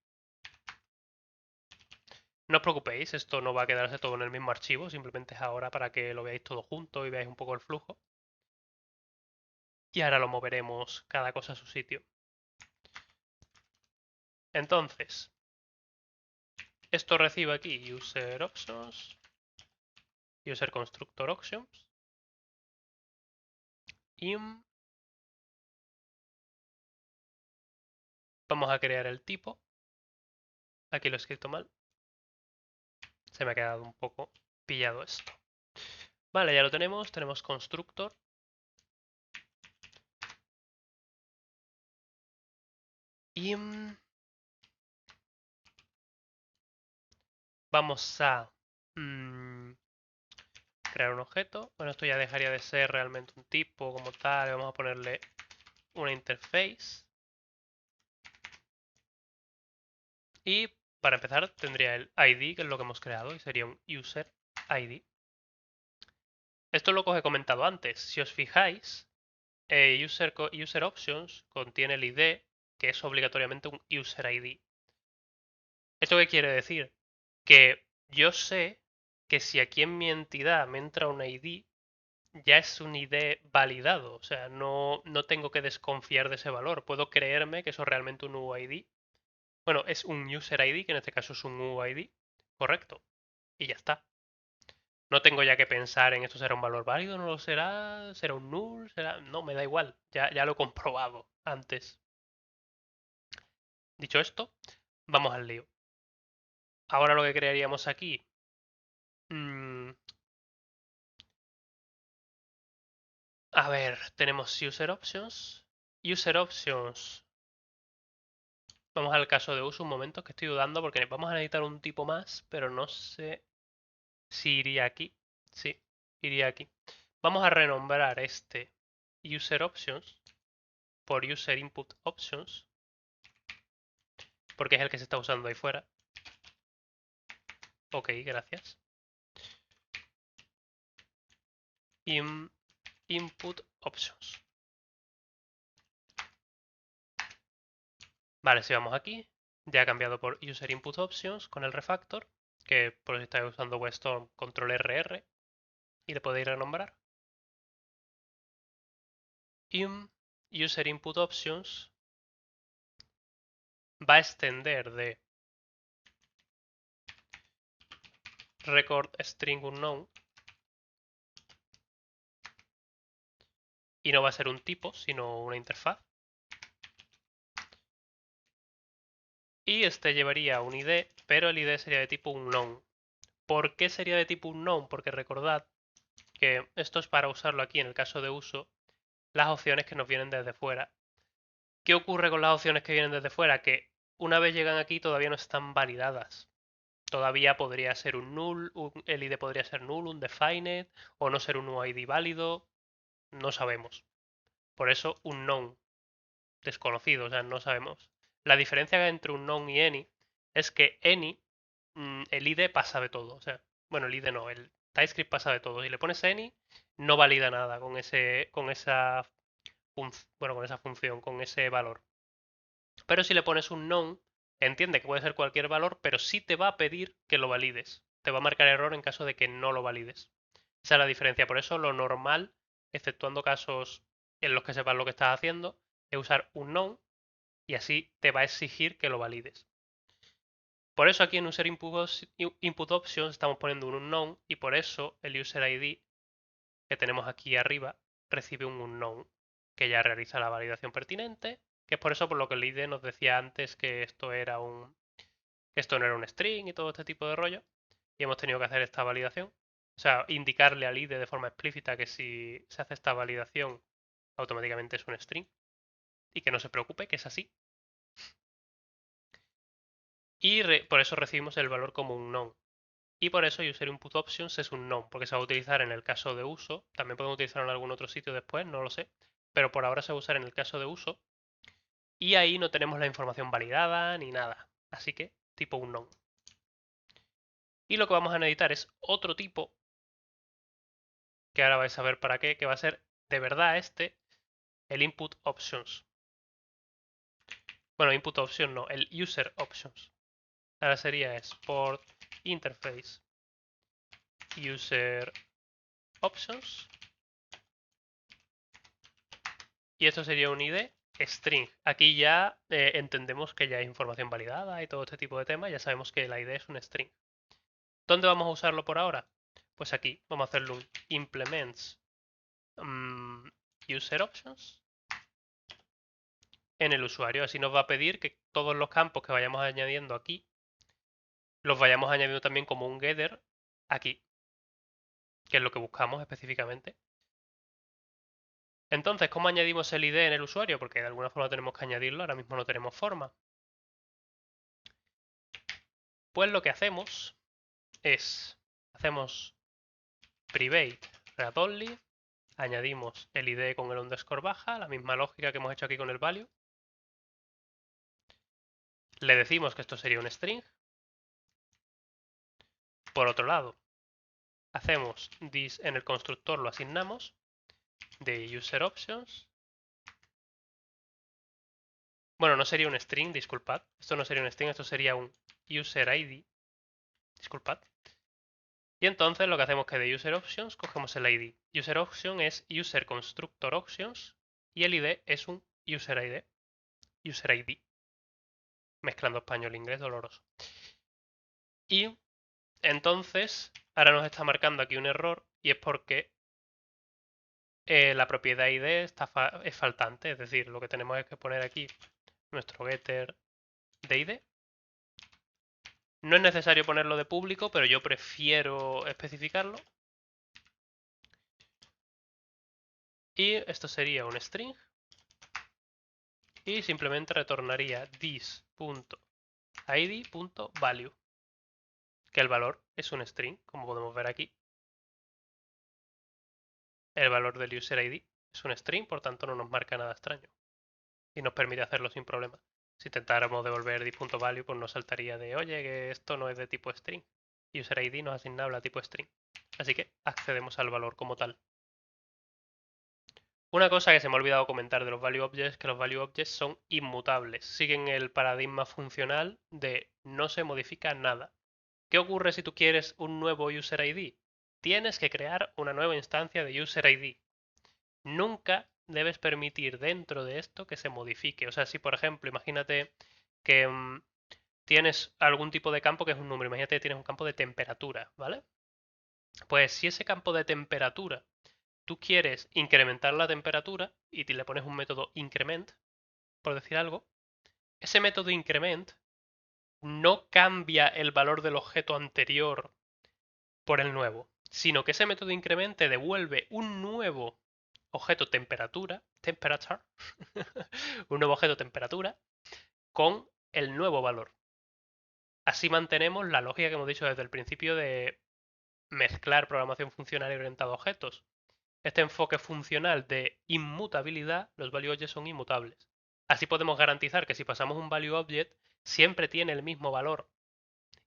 No os preocupéis, esto no va a quedarse todo en el mismo archivo, simplemente es ahora para que lo veáis todo junto y veáis un poco el flujo. Y ahora lo moveremos cada cosa a su sitio. Entonces, esto recibe aquí user options, user constructor options, y vamos a crear el tipo. Aquí lo he escrito mal. Se me ha quedado un poco pillado esto. Vale, ya lo tenemos. Tenemos constructor. Y vamos a crear un objeto. Bueno, esto ya dejaría de ser realmente un tipo como tal. Vamos a ponerle una interface. Y para empezar tendría el ID, que es lo que hemos creado, y sería un user ID. Esto es lo que os he comentado antes. Si os fijáis, user options contiene el ID, que es obligatoriamente un user ID. ¿Esto qué quiere decir? Que yo sé que si aquí en mi entidad me entra un ID, ya es un ID validado. O sea, no tengo que desconfiar de ese valor. Puedo creerme que eso es realmente un UID. Bueno, es un user ID, que en este caso es un UID. Correcto. Y ya está. No tengo ya que pensar en esto será un valor válido, no lo será, será un null, será. No, me da igual. Ya lo he comprobado antes. Dicho esto, vamos al lío. Ahora lo que crearíamos aquí. A ver, tenemos user options. User options. Vamos al caso de uso un momento, que estoy dudando porque vamos a necesitar un tipo más, pero no sé si iría aquí. Sí, iría aquí. Vamos a renombrar este user options por user input options, porque es el que se está usando ahí fuera. Ok, gracias. Input options. Vale, si vamos aquí, ya ha cambiado por user input options con el refactor, que por si estáis usando WebStorm, control RR, y le podéis renombrar. User input options va a extender de record string unknown y no va a ser un tipo, sino una interfaz. Y este llevaría un ID, pero el ID sería de tipo unknown. ¿Por qué sería de tipo unknown? Porque recordad que esto es para usarlo aquí en el caso de uso, las opciones que nos vienen desde fuera. ¿Qué ocurre con las opciones que vienen desde fuera? Que una vez llegan aquí todavía no están validadas. Todavía podría ser un null, el ID podría ser null, un defined, o no ser un UID válido, no sabemos. Por eso un known, desconocido, o sea, no sabemos. La diferencia entre un known y any es que any, el ID pasa de todo. O sea, bueno, el ID no, el TypeScript pasa de todo. Si le pones any, no valida nada con esa función, con ese valor. Pero si le pones un known, entiende que puede ser cualquier valor, pero sí te va a pedir que lo valides. Te va a marcar error en caso de que no lo valides. Esa es la diferencia. Por eso lo normal, exceptuando casos en los que sepas lo que estás haciendo, es usar un known y así te va a exigir que lo valides. Por eso aquí en User Input Options estamos poniendo un unknown y por eso el User ID que tenemos aquí arriba recibe un unknown que ya realiza la validación pertinente, que es por eso por lo que el ID nos decía antes que esto no era un string y todo este tipo de rollo, y hemos tenido que hacer esta validación. O sea, indicarle al ID de forma explícita que si se hace esta validación automáticamente es un string y que no se preocupe, que es así. Y por eso recibimos el valor como un known. Y por eso user input options es un known, porque se va a utilizar en el caso de uso. También podemos utilizarlo en algún otro sitio después, no lo sé. Pero por ahora se va a usar en el caso de uso. Y ahí no tenemos la información validada ni nada. Así que tipo un known. Y lo que vamos a necesitar es otro tipo, que ahora vais a ver para qué, que va a ser de verdad el input options. Bueno, input option no, el user options. Ahora sería export interface user options. Y esto sería un ID string. Aquí ya entendemos que ya hay información validada y todo este tipo de temas. Ya sabemos que la ID es un string. ¿Dónde vamos a usarlo por ahora? Pues aquí vamos a hacerle un implements user options en el usuario. Así nos va a pedir que todos los campos que vayamos añadiendo aquí los vayamos añadiendo también como un getter aquí, que es lo que buscamos específicamente. Entonces, ¿cómo añadimos el ID en el usuario? Porque de alguna forma tenemos que añadirlo, ahora mismo no tenemos forma. Pues lo que hacemos es, hacemos private read only, añadimos el ID con el underscore baja, la misma lógica que hemos hecho aquí con el value. Le decimos que esto sería un string. Por otro lado, hacemos this en el constructor, lo asignamos de user options. Bueno, no sería un string, disculpad. Esto no sería un string, esto sería un user ID. Disculpad. Y entonces lo que hacemos es que de user options cogemos el ID. User option es user constructor options y el ID es un user ID. User ID. Mezclando español e inglés, doloroso. Y entonces ahora nos está marcando aquí un error y es porque la propiedad ID es faltante. Es decir, lo que tenemos es que poner aquí nuestro getter de ID. No es necesario ponerlo de público, pero yo prefiero especificarlo. Y esto sería un string. Y simplemente retornaría this.id.value. Que el valor es un string, como podemos ver aquí. El valor del user ID es un string, por tanto no nos marca nada extraño. Y nos permite hacerlo sin problema. Si intentáramos devolver this.value, pues nos saltaría de, oye, que esto no es de tipo string. User ID nos asignable a tipo string. Así que accedemos al valor como tal. Una cosa que se me ha olvidado comentar de los value objects es que los value objects son inmutables. Siguen el paradigma funcional de no se modifica nada. ¿Qué ocurre si tú quieres un nuevo user ID? Tienes que crear una nueva instancia de user ID. Nunca debes permitir dentro de esto que se modifique. O sea, si por ejemplo, imagínate que tienes algún tipo de campo que es un número, imagínate que tienes un campo de temperatura, ¿vale? Pues si ese campo de temperatura tú quieres incrementar la temperatura y le pones un método increment, por decir algo, ese método increment no cambia el valor del objeto anterior por el nuevo, sino que ese método increment te devuelve un nuevo objeto temperatura, temperature, un nuevo objeto temperatura con el nuevo valor. Así mantenemos la lógica que hemos dicho desde el principio de mezclar programación funcional y orientada a objetos. Este enfoque funcional de inmutabilidad, los value objects son inmutables. Así podemos garantizar que si pasamos un value object, siempre tiene el mismo valor.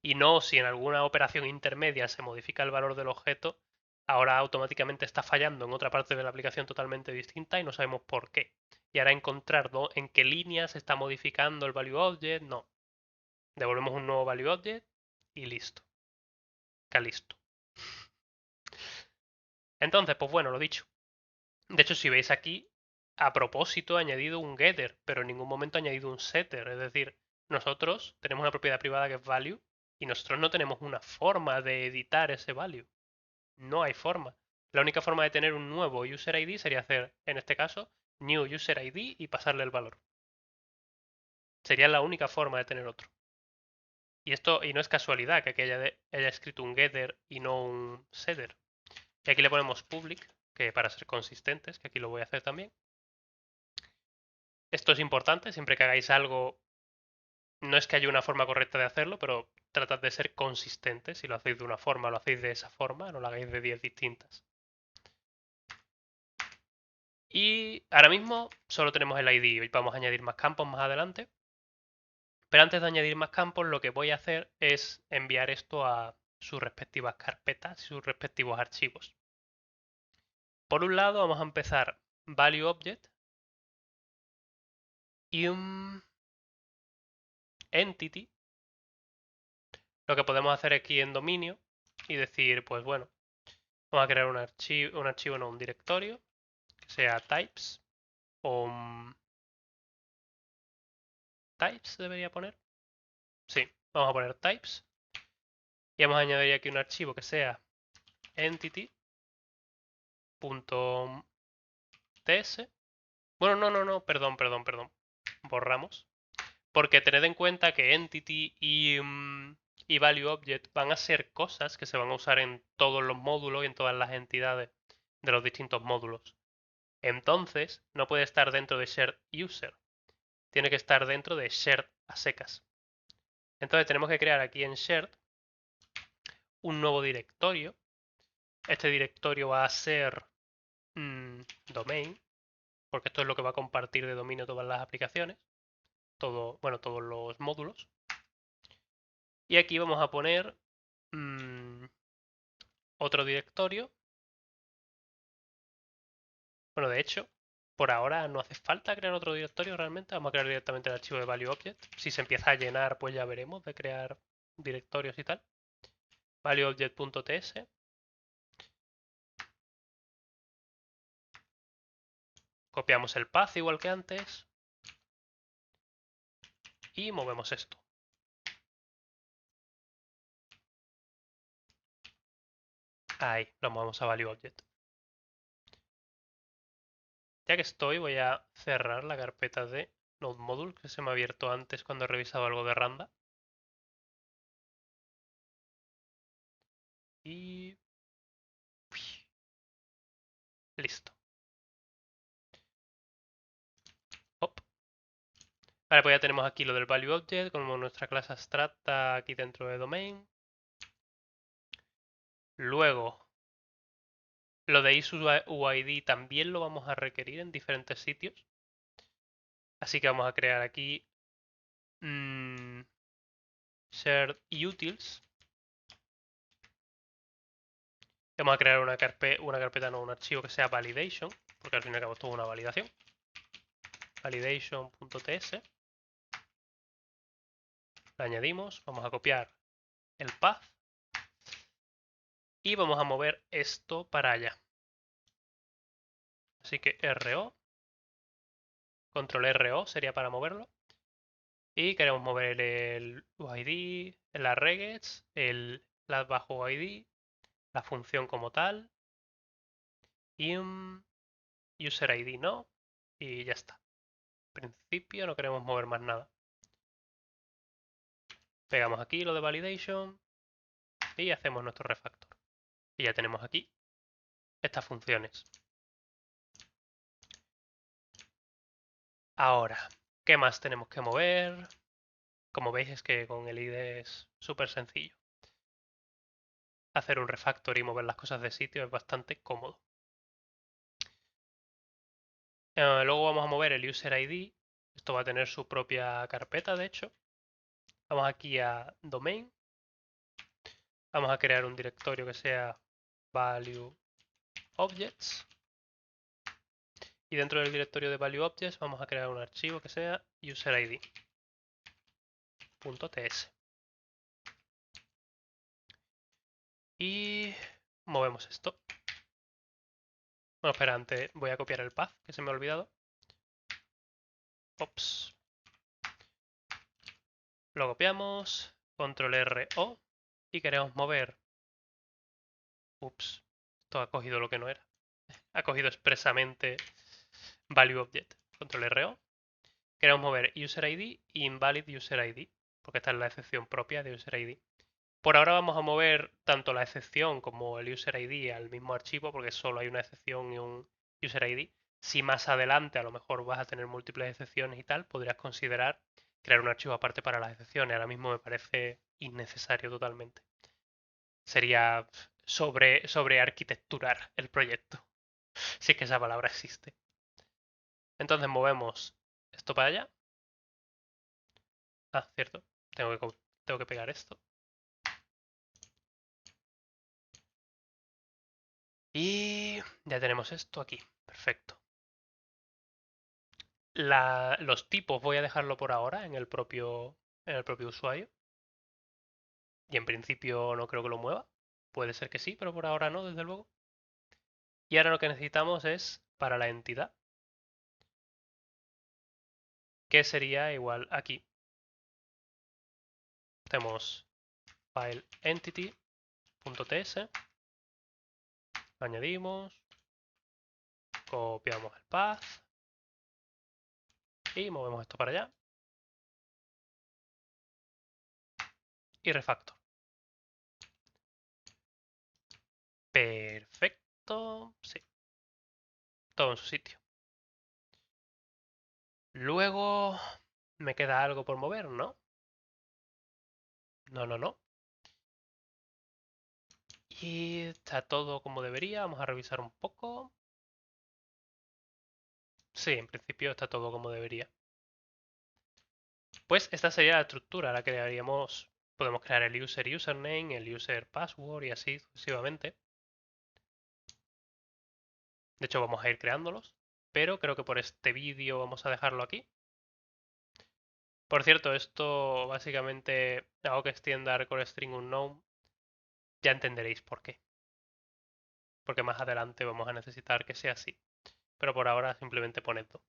Y no si en alguna operación intermedia se modifica el valor del objeto, ahora automáticamente está fallando en otra parte de la aplicación totalmente distinta y no sabemos por qué. Y ahora encontrar en qué línea se está modificando el value object, no. Devolvemos un nuevo value object y listo. Calisto. Entonces, pues bueno, lo dicho. De hecho, si veis aquí, a propósito he añadido un getter, pero en ningún momento he añadido un setter. Es decir, nosotros tenemos una propiedad privada que es value y nosotros no tenemos una forma de editar ese value. No hay forma. La única forma de tener un nuevo user ID sería hacer, en este caso, new user ID y pasarle el valor. Sería la única forma de tener otro. Y esto, y no es casualidad que aquí haya escrito un getter y no un setter. Y aquí le ponemos public, que para ser consistentes, que aquí lo voy a hacer también. Esto es importante, siempre que hagáis algo, no es que haya una forma correcta de hacerlo, pero tratad de ser consistentes. Si lo hacéis de una forma, lo hacéis de esa forma, no lo hagáis de 10 distintas. Y ahora mismo solo tenemos el ID y vamos a añadir más campos más adelante. Pero antes de añadir más campos, lo que voy a hacer es enviar esto a sus respectivas carpetas y sus respectivos archivos. Por un lado, vamos a empezar value object y un entity. lo que podemos hacer aquí en dominio y decir, pues bueno, vamos a crear un directorio que sea types o types debería poner. Sí, vamos a poner types y vamos a añadir aquí un archivo que sea entity.ts. Bueno, no, perdón. Borramos. Porque tened en cuenta que entity y value object van a ser cosas que se van a usar en todos los módulos y en todas las entidades de los distintos módulos. Entonces, no puede estar dentro de shared user. Tiene que estar dentro de shared a secas. Entonces tenemos que crear aquí en shared un nuevo directorio. Este directorio va a ser domain, porque esto es lo que va a compartir de dominio todas las aplicaciones, todos los módulos. Y aquí vamos a poner otro directorio. Bueno, de hecho, por ahora no hace falta crear otro directorio realmente. Vamos a crear directamente el archivo de value object. Si se empieza a llenar, pues ya veremos de crear directorios y tal. Valueobject.ts. Copiamos el path igual que antes. Y movemos esto. Ahí, lo movemos a valueObject. Ya que estoy, voy a cerrar la carpeta de NodeModule que se me ha abierto antes cuando he revisado algo de Randa. Y... listo. Hop. Vale, pues ya tenemos aquí lo del ValueObject, como nuestra clase abstracta aquí dentro de domain. Luego, lo de isUID también lo vamos a requerir en diferentes sitios. Así que vamos a crear aquí shared utils. Vamos a crear un archivo que sea validation, porque al fin y al cabo esto es una validación. Validation.ts. Lo añadimos, vamos a copiar el path y vamos a mover esto para allá. Así que RO, control RO sería para moverlo. Y queremos mover el UID, las regex, el las bajo UID, la función como tal, y user ID no, y ya está. En principio no queremos mover más nada. Pegamos aquí lo de validation y hacemos nuestro refactor. Y ya tenemos aquí estas funciones. Ahora, ¿qué más tenemos que mover? Como veis es que con el IDE es súper sencillo. Hacer un refactor y mover las cosas de sitio es bastante cómodo. Luego vamos a mover el user ID. Esto va a tener su propia carpeta, de hecho. Vamos aquí a domain. Vamos a crear un directorio que sea value objects. Y dentro del directorio de value objects vamos a crear un archivo que sea userid.ts. Y movemos esto. Bueno, espera, antes voy a copiar el path, que se me ha olvidado. Ops. Lo copiamos, control RO y queremos mover. Ups, esto ha cogido lo que no era. Ha cogido expresamente value object. Control RO. Queremos mover user ID e invalid user ID, porque esta es la excepción propia de user ID. Por ahora vamos a mover tanto la excepción como el user ID al mismo archivo, porque solo hay una excepción y un user ID. Si más adelante a lo mejor vas a tener múltiples excepciones y tal, podrías considerar crear un archivo aparte para las excepciones. Ahora mismo me parece innecesario totalmente. Sería sobre arquitecturar el proyecto, si es que esa palabra existe. Entonces movemos esto para allá. Ah, cierto. Tengo que pegar esto. Y ya tenemos esto aquí. Perfecto. Los tipos voy a dejarlo por ahora en el propio usuario. Y en principio no creo que lo mueva. Puede ser que sí, pero por ahora no, desde luego. Y ahora lo que necesitamos es para la entidad, que sería igual aquí. Tenemos file entity.ts, lo añadimos, copiamos el path y movemos esto para allá. Y refactor. Perfecto, sí, todo en su sitio. Luego me queda algo por mover, ¿no? No. Y está todo como debería. Vamos a revisar un poco. Sí, en principio está todo como debería. Pues esta sería la estructura. La crearíamos. Podemos crear el user username, el user password y así sucesivamente. De hecho, vamos a ir creándolos. Pero creo que por este vídeo vamos a dejarlo aquí. Por cierto, esto básicamente hago que extienda record string unknown. Ya entenderéis por qué. Porque más adelante vamos a necesitar que sea así. Pero por ahora simplemente ponedlo.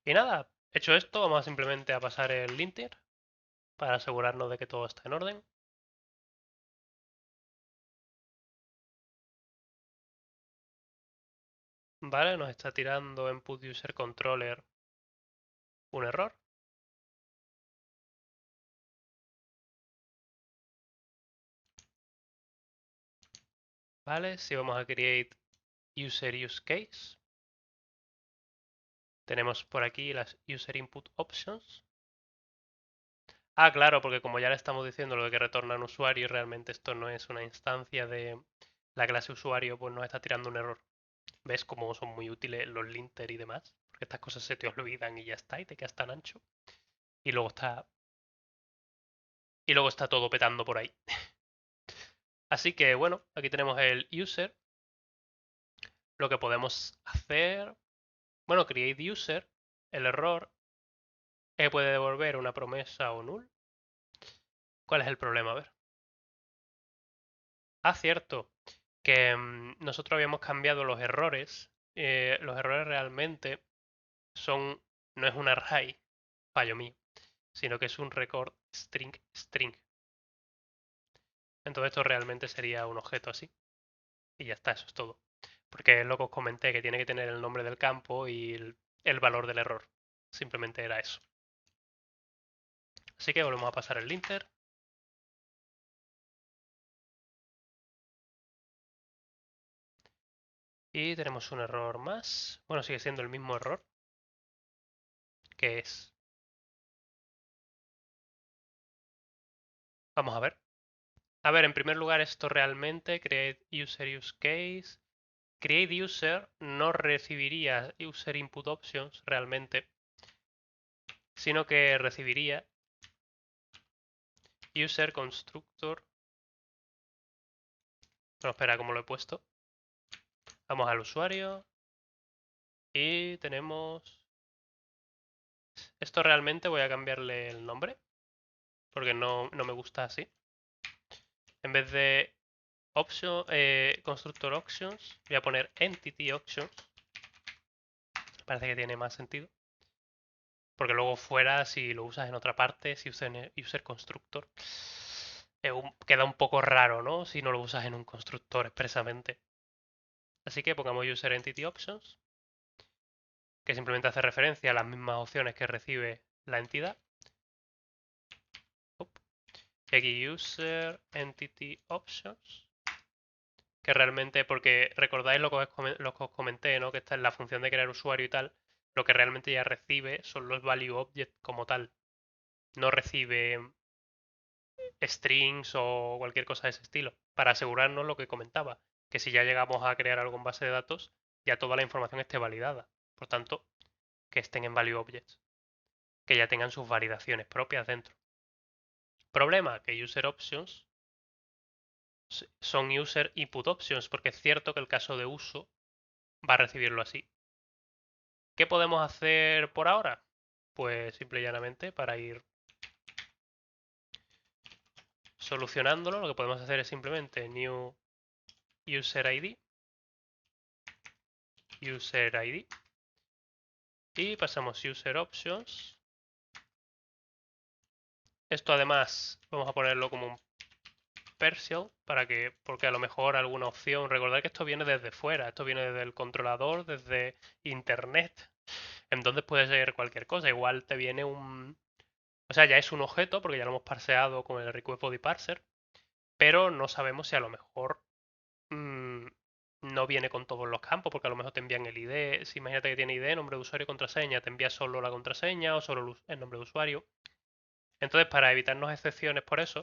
Y nada, hecho esto, vamos simplemente a pasar el linter para asegurarnos de que todo está en orden. Vale, nos está tirando en put user controller un error. Vale, si vamos a create user use case, tenemos por aquí las user input options. Ah, claro, porque como ya le estamos diciendo lo de que retorna un usuario, realmente esto no es una instancia de la clase usuario, pues nos está tirando un error. ¿Ves cómo son muy útiles los linter y demás? Porque estas cosas se te olvidan y ya está, y te quedas tan ancho. Y luego está todo petando por ahí. Así que bueno, aquí tenemos el user. Lo que podemos hacer, bueno, create user, el error puede devolver una promesa o null. ¿Cuál es el problema? A ver. Ah, cierto, que nosotros habíamos cambiado los errores. Los errores realmente son, no es un array, fallo mío, sino que es un record string string. Entonces esto realmente sería un objeto así. Y ya está, eso es todo. Porque es lo que os comenté, que tiene que tener el nombre del campo y el valor del error. Simplemente era eso. Así que volvemos a pasar el linter. Y tenemos un error más. Bueno, sigue siendo el mismo error. Que es... Vamos a ver. A ver, en primer lugar, esto realmente, create user use case. Create user no recibiría user input options realmente, sino que recibiría user constructor. No, espera, ¿cómo lo he puesto? Vamos al usuario. Y tenemos... Esto realmente voy a cambiarle el nombre, porque no me gusta así. En vez de option, constructor options, voy a poner entity options. Parece que tiene más sentido. Porque luego fuera, si lo usas en otra parte, si usas en user constructor, queda un poco raro, ¿no? Si no lo usas en un constructor expresamente. Así que pongamos user entity options, que simplemente hace referencia a las mismas opciones que recibe la entidad. Y aquí user entity options, que realmente, porque recordáis lo que os comenté, ¿no? Que esta es la función de crear usuario y tal, lo que realmente ya recibe son los value objects como tal. No recibe strings o cualquier cosa de ese estilo, para asegurarnos lo que comentaba, que si ya llegamos a crear algo en base de datos, ya toda la información esté validada. Por tanto, que estén en value objects, que ya tengan sus validaciones propias dentro. Problema, que user options son user input options, porque es cierto que el caso de uso va a recibirlo así. ¿Qué podemos hacer por ahora? Pues simple y llanamente para ir solucionándolo, lo que podemos hacer es simplemente new user ID, y pasamos user options. Esto además vamos a ponerlo como un partial porque a lo mejor alguna opción, recordad que esto viene desde fuera, esto viene desde el controlador, desde internet, entonces puede ser cualquier cosa, igual te viene o sea, ya es un objeto porque ya lo hemos parseado con el request body parser, pero no sabemos si a lo mejor no viene con todos los campos, porque a lo mejor te envían el ID, si imagínate que tiene ID, nombre de usuario y contraseña, te envía solo la contraseña o solo el nombre de usuario. Entonces, para evitarnos excepciones por eso,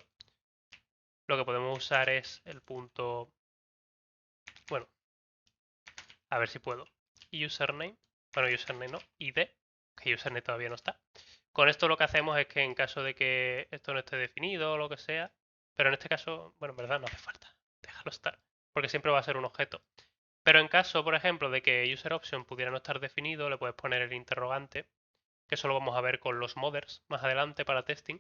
lo que podemos usar es el punto, bueno, a ver si puedo, username, bueno, username no, ID, que username todavía no está. Con esto lo que hacemos es que en caso de que esto no esté definido o lo que sea, pero en este caso, bueno, en verdad no hace falta, déjalo estar, porque siempre va a ser un objeto. Pero en caso, por ejemplo, de que user option pudiera no estar definido, le puedes poner el interrogante, que eso lo vamos a ver con los modders más adelante para testing.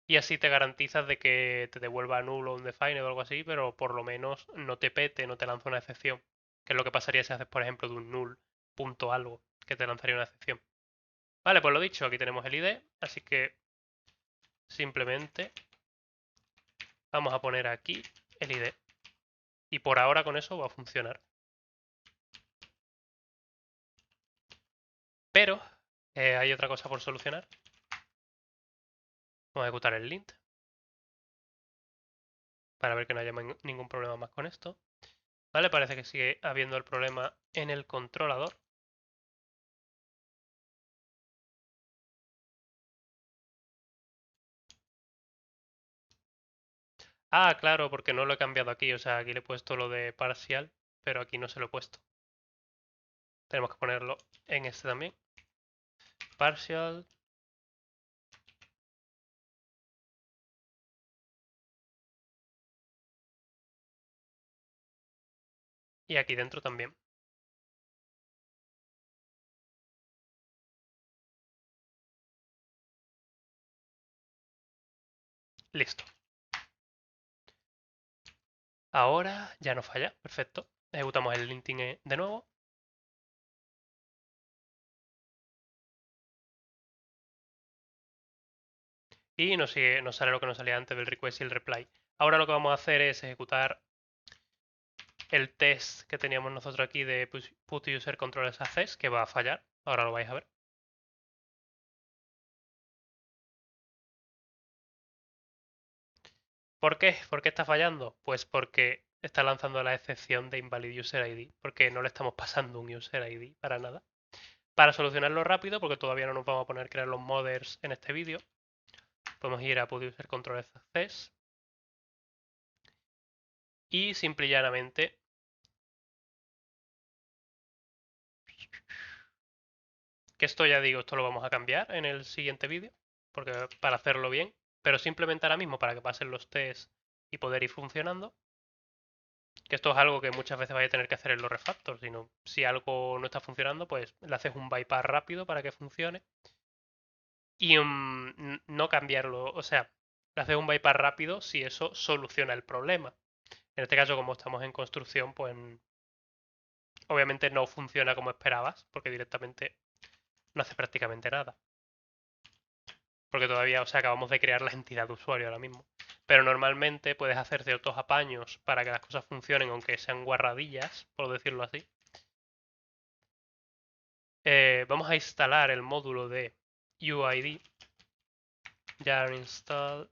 Y así te garantizas de que te devuelva nulo o undefined o algo así, pero por lo menos no te pete, no te lanza una excepción. Que es lo que pasaría si haces, por ejemplo, de un null punto algo, que te lanzaría una excepción. Vale, pues lo dicho, aquí tenemos el ID, así que simplemente vamos a poner aquí el ID. Y por ahora con eso va a funcionar. Pero hay otra cosa por solucionar. Vamos a ejecutar el lint para ver que no haya ningún problema más con esto. Vale, parece que sigue habiendo el problema en el controlador. Ah, claro, porque no lo he cambiado aquí. O sea, aquí le he puesto lo de parcial, pero aquí no se lo he puesto. Tenemos que ponerlo en este también. Partial. Y aquí dentro también. Listo. Ahora ya no falla. Perfecto. Ejecutamos el linting de nuevo. Y nos sale lo que nos salía antes del request y el reply. Ahora lo que vamos a hacer es ejecutar el test que teníamos nosotros aquí de put user controls access, que va a fallar. Ahora lo vais a ver. ¿Por qué? ¿Por qué está fallando? Pues porque está lanzando la excepción de invalid user ID, porque no le estamos pasando un user ID para nada. Para solucionarlo rápido, porque todavía no nos vamos a poner a crear los modders en este vídeo, podemos ir a put user control access y simple y llanamente que esto ya digo, esto lo vamos a cambiar en el siguiente vídeo, porque para hacerlo bien, pero simplemente ahora mismo para que pasen los tests y poder ir funcionando. Que esto es algo que muchas veces vais a tener que hacer en los refactors, sino si algo no está funcionando, pues le haces un bypass rápido para que funcione y no cambiarlo, o sea, le haces un bypass rápido si eso soluciona el problema. En este caso, como estamos en construcción, pues obviamente no funciona como esperabas, porque directamente no hace prácticamente nada. Porque todavía, o sea, acabamos de crear la entidad de usuario ahora mismo. Pero normalmente puedes hacer ciertos apaños para que las cosas funcionen, aunque sean guarradillas, por decirlo así. Vamos a instalar el módulo de UID, jar install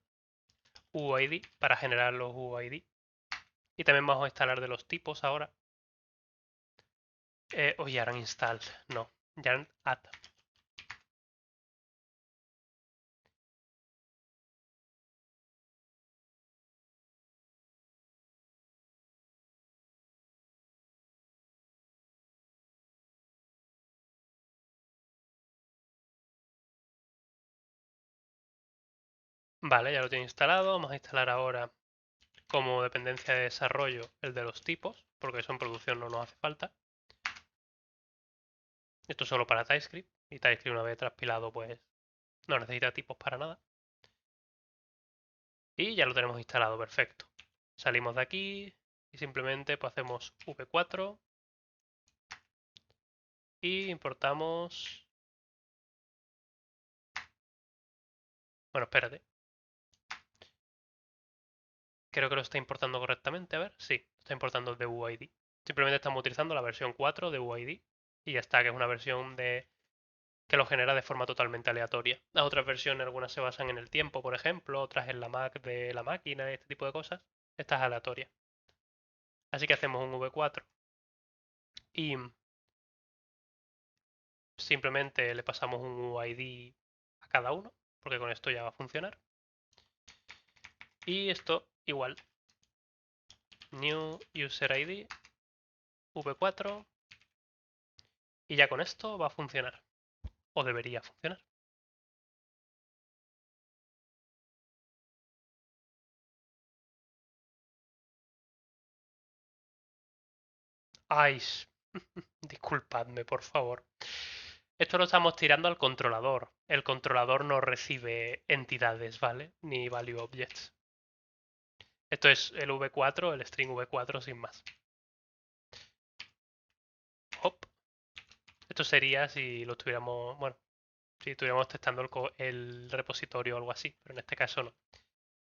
UID, para generar los UID. Y también vamos a instalar de los tipos ahora. O yarn install, no, yarn add. Vale, ya lo tiene instalado. Vamos a instalar ahora como dependencia de desarrollo el de los tipos, porque eso en producción no nos hace falta. Esto es solo para TypeScript. Y TypeScript una vez transpilado pues no necesita tipos para nada. Y ya lo tenemos instalado, perfecto. Salimos de aquí y simplemente pues hacemos v4 y importamos... Bueno, espérate. Creo que lo está importando correctamente, a ver. Sí, está importando de UID. Simplemente estamos utilizando la versión 4 de UID y ya está, que es una versión que lo genera de forma totalmente aleatoria. Las otras versiones, algunas se basan en el tiempo, por ejemplo, otras en la MAC de la máquina, este tipo de cosas. Esta es aleatoria. Así que hacemos un v4 y simplemente le pasamos un UID a cada uno, porque con esto ya va a funcionar. Y esto igual. New User ID v4 y ya con esto va a funcionar. O debería funcionar. Ay, disculpadme, por favor. Esto lo estamos tirando al controlador. El controlador no recibe entidades, ¿vale? Ni value objects. Esto es el v4, el string v4 sin más. Hop. Esto sería si lo estuviéramos, bueno, si estuviéramos testando el repositorio o algo así, pero en este caso no.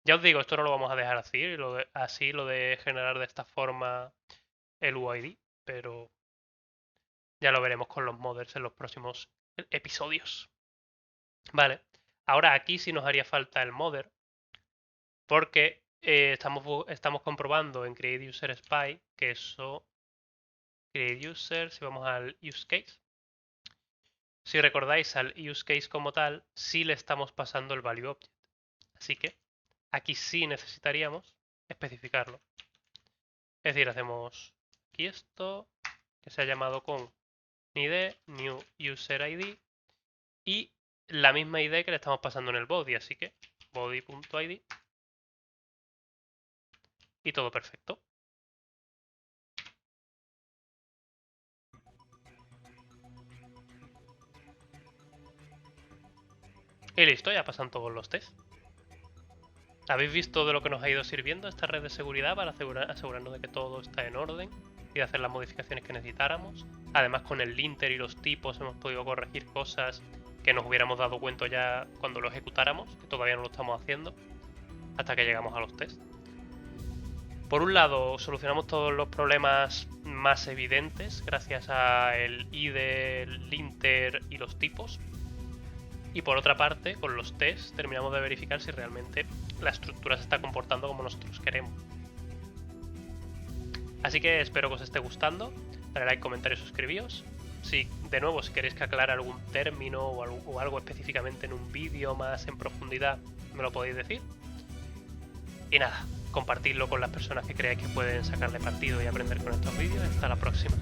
Ya os digo, esto no lo vamos a dejar así, lo de generar de esta forma el UID, pero ya lo veremos con los modders en los próximos episodios. Vale, ahora aquí sí nos haría falta el modder, porque estamos comprobando en Create User Spy que eso, Create User, si vamos al Use Case, si recordáis al Use Case como tal, sí le estamos pasando el Value Object. Así que aquí sí necesitaríamos especificarlo. Es decir, hacemos aquí esto, que se ha llamado con ID, New User ID, y la misma ID que le estamos pasando en el body, así que body.id y todo perfecto. Y listo, ya pasan todos los tests. ¿Habéis visto de lo que nos ha ido sirviendo esta red de seguridad para asegurarnos de que todo está en orden y de hacer las modificaciones que necesitáramos? Además, con el linter y los tipos hemos podido corregir cosas que nos hubiéramos dado cuenta ya cuando lo ejecutáramos, que todavía no lo estamos haciendo, hasta que llegamos a los tests. Por un lado, solucionamos todos los problemas más evidentes gracias al ID, el linter y los tipos. Y por otra parte, con los tests terminamos de verificar si realmente la estructura se está comportando como nosotros queremos. Así que espero que os esté gustando. Dale like, comentario y suscribíos. Si, de nuevo, si queréis que aclare algún término o algo específicamente en un vídeo más en profundidad, me lo podéis decir. Y nada, compartidlo con las personas que creáis que pueden sacarle partido y aprender con estos vídeos. Hasta la próxima.